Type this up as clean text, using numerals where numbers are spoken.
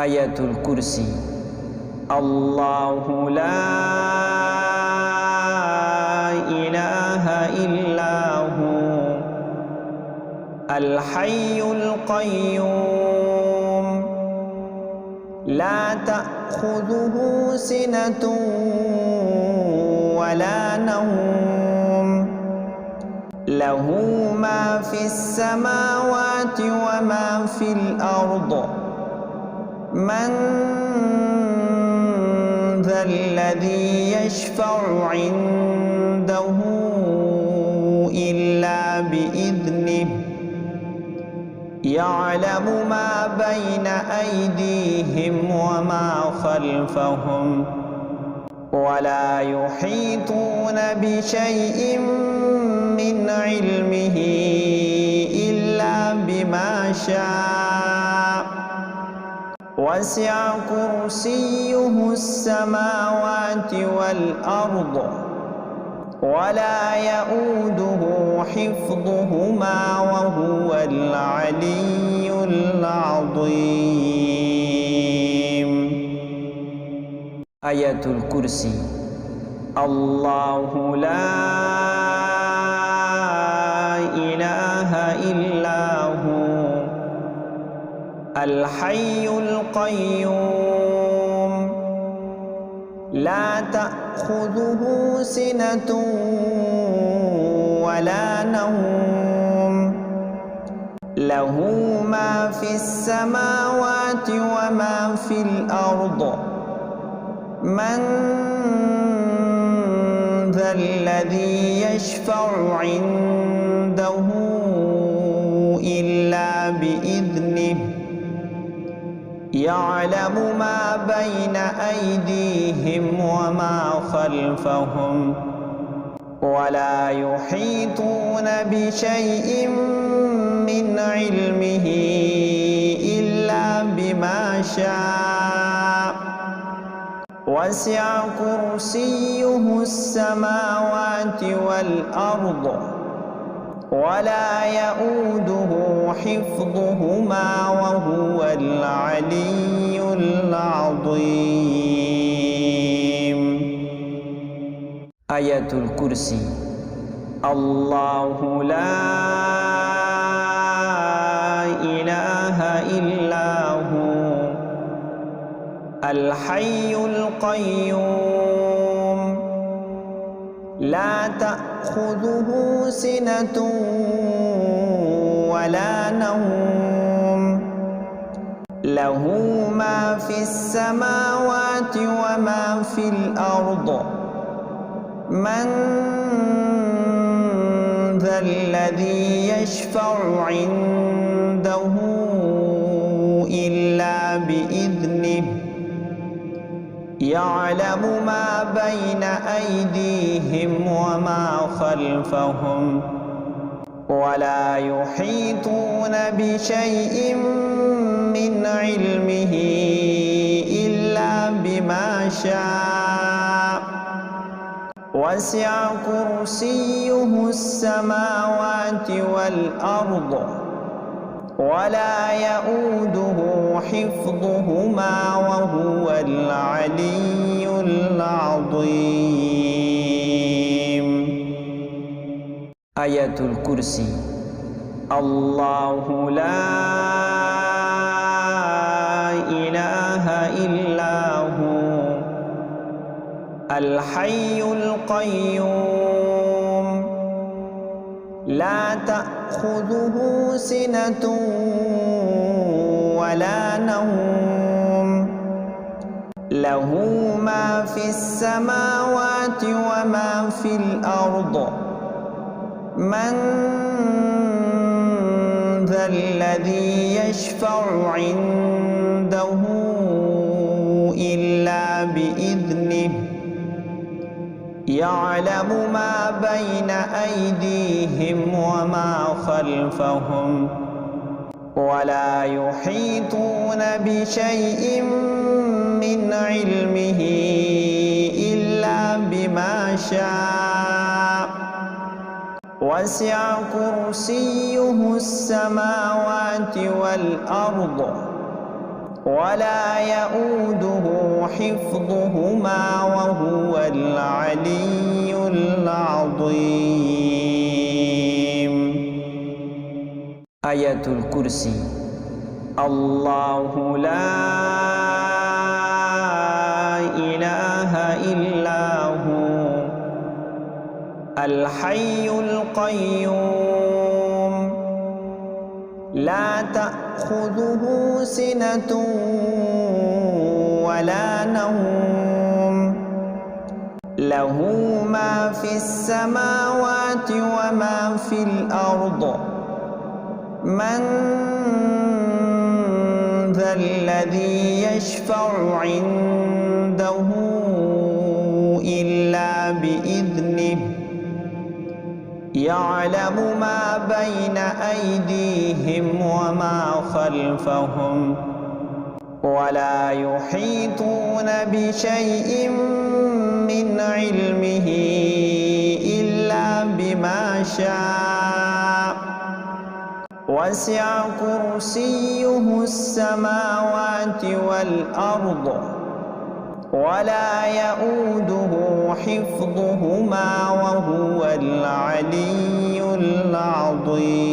আয়াতুল কুরসি। আল্লাহু লা ইলাহা ইল্লাহু আল হাইয়ুল কাইয়্যুম লা তাখুযুহু সিনাতুন ওয়ালা নাওম লাহু মা ফিস সামাওয়াতি ওয়া মা ফিল আরদ من ذا الذي يشفع عنده إلا بإذنه يعلم ما بين أيديهم وما خلفهم ولا يحيطون بشيء من علمه إلا بما شاء وسع كرسيه السماوات والأرض ولا يؤوده حفظهما وهو العلي العظيم. آية الكرسي. الله لا إله إلا هو الحي القيوم لا تأخذه سنة ولا نوم له ما في السماوات وما في الأرض من ذا الذي يشفع عنده إلا بإذنه يعلم ما بين أيديهم وما خلفهم ولا يحيطون بشيء من علمه إلا بما شاء وسع كرسيه السماوات والأرض ولا يؤوده حفظهما وهو العلي العظيم. آية الكرسي. الله لا إله إلا هو الحي القيوم لا تأخذه سنة ولا نوم له ما في السماوات وما في الأرض من ذا الذي يشفع عنده إلا بإذنه يعلم ما بين أيديهم وما خلفهم ولا يحيطون بشيء من علمه إلا بما شاء وسع كرسيه السماوات والأرض ولا يؤوده حفظهما وهو العلي العظيم. آية الكرسي. الله لا إله إلا هو الحي القيوم لا تأخذه سنة ولا نوم له ما في السماوات وما في الأرض من ذا الذي يشفع عنده إلا بإذنه يعلم ما بين أيديهم وما خلفهم ولا يحيطون بشيء من علمه إلا بما شاء وسع كرسيه السماوات والأرض ولا يؤوده حفظهما وهو العلي العظيم. آية الكرسي. الله لا إله إلا هو الحي القيوم لا تأخذه سنة ولا نوم له ما في السماوات وما في الأرض من ذا الذي يشفع عنده إلا بإذنه يعلم ما بين أيديهم وما خلفهم ولا يحيطون بشيء من علمه إلا بما شاء وسع كرسيه السماوات والأرض ولا يؤوده حفظهما وهو العلي العظيم.